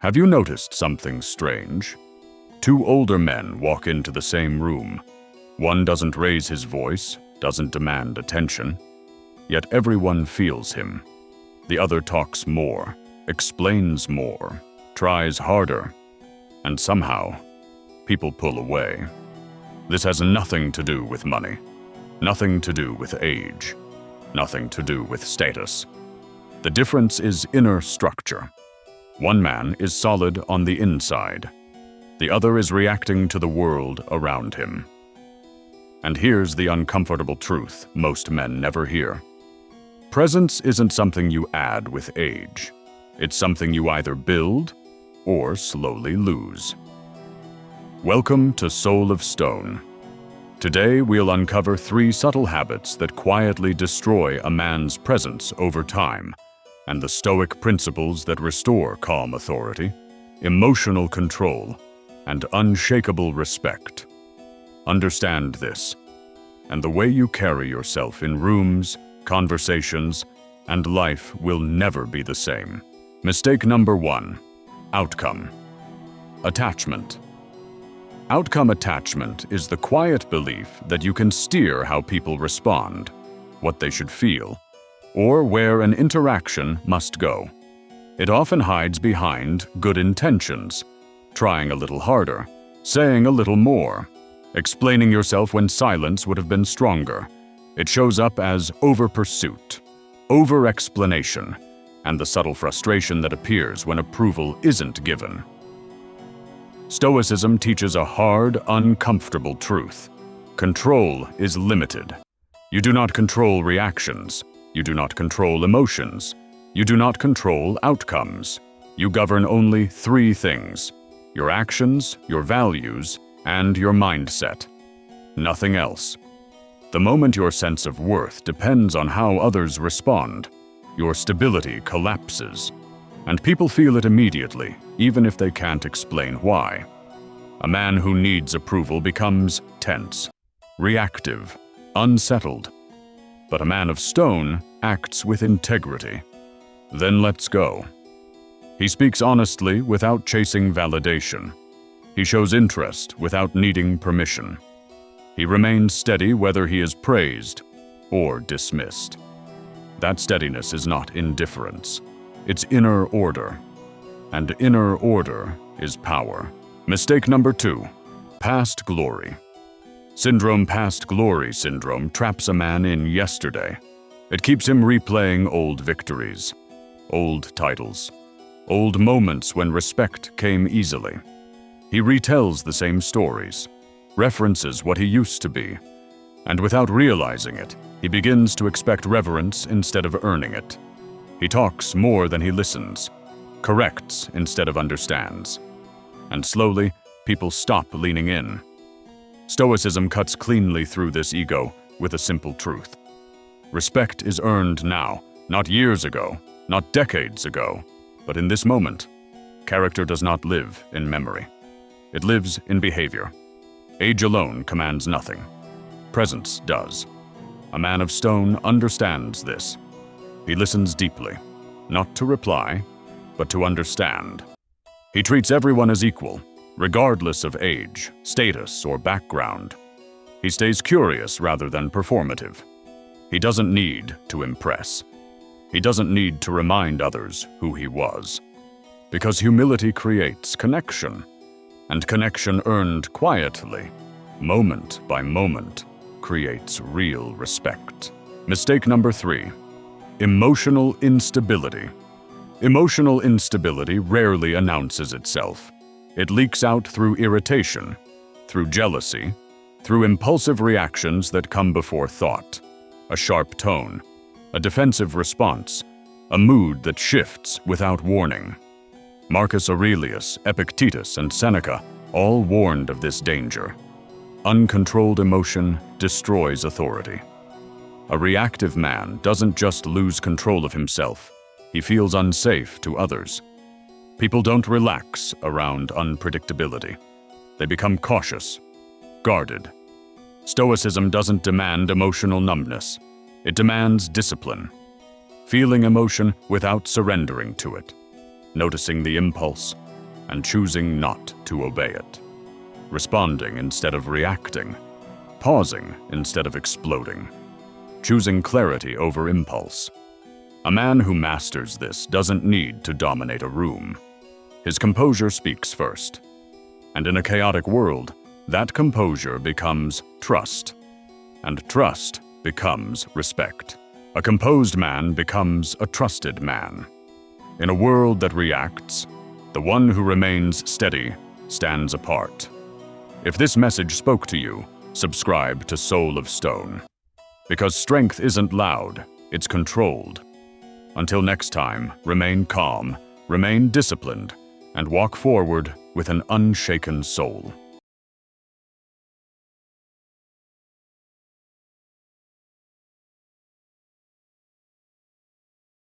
Have you noticed something strange? Two older men walk into the same room. One doesn't raise his voice, doesn't demand attention, yet everyone feels him. The other talks more, explains more, tries harder, and somehow, people pull away. This has nothing to do with money, nothing to do with age, nothing to do with status. The difference is inner structure. One man is solid on the inside. The other is reacting to the world around him. And here's the uncomfortable truth most men never hear. Presence isn't something you add with age. It's something you either build or slowly lose. Welcome to Soul of Stone. Today we'll uncover 3 subtle habits that quietly destroy a man's presence over time, and the Stoic principles that restore calm authority, emotional control, and unshakable respect. Understand this, and the way you carry yourself in rooms, conversations, and life will never be the same. Mistake number 1. Outcome. Attachment. Outcome attachment is the quiet belief that you can steer how people respond, what they should feel, or where an interaction must go. It often hides behind good intentions, trying a little harder, saying a little more, explaining yourself when silence would have been stronger. It shows up as over-pursuit, over-explanation, and the subtle frustration that appears when approval isn't given. Stoicism teaches a hard, uncomfortable truth. Control is limited. You do not control reactions. You do not control emotions. You do not control outcomes. You govern only 3 things: your actions, your values, and your mindset. Nothing else. The moment your sense of worth depends on how others respond, your stability collapses, and people feel it immediately, even if they can't explain why. A man who needs approval becomes tense, reactive, unsettled. But a man of stone acts with integrity. Then let's go. He speaks honestly without chasing validation. He shows interest without needing permission. He remains steady whether he is praised or dismissed. That steadiness is not indifference. It's inner order. And inner order is power. Mistake number 2. Past glory. Past glory syndrome traps a man in yesterday. It keeps him replaying old victories, old titles, old moments when respect came easily. He retells the same stories, references what he used to be, and without realizing it, he begins to expect reverence instead of earning it. He talks more than he listens, corrects instead of understands, and slowly, people stop leaning in. Stoicism cuts cleanly through this ego with a simple truth. Respect is earned now, not years ago, not decades ago, but in this moment. Character does not live in memory. It lives in behavior. Age alone commands nothing. Presence does. A man of stone understands this. He listens deeply, not to reply, but to understand. He treats everyone as equal, regardless of age, status, or background. He stays curious rather than performative. He doesn't need to impress. He doesn't need to remind others who he was. Because humility creates connection, and connection earned quietly, moment by moment, creates real respect. Mistake number 3. Emotional instability. Emotional instability rarely announces itself. It leaks out through irritation, through jealousy, through impulsive reactions that come before thought, a sharp tone, a defensive response, a mood that shifts without warning. Marcus Aurelius, Epictetus, and Seneca all warned of this danger. Uncontrolled emotion destroys authority. A reactive man doesn't just lose control of himself, he feels unsafe to others. People don't relax around unpredictability. They become cautious, guarded. Stoicism doesn't demand emotional numbness. It demands discipline. Feeling emotion without surrendering to it. Noticing the impulse, and choosing not to obey it. Responding instead of reacting. Pausing instead of exploding. Choosing clarity over impulse. A man who masters this doesn't need to dominate a room. His composure speaks first. And in a chaotic world, that composure becomes trust. And trust becomes respect. A composed man becomes a trusted man. In a world that reacts, the one who remains steady stands apart. If this message spoke to you, subscribe to Soul of Stone. Because strength isn't loud, it's controlled. Until next time, remain calm, remain disciplined, and walk forward with an unshaken soul.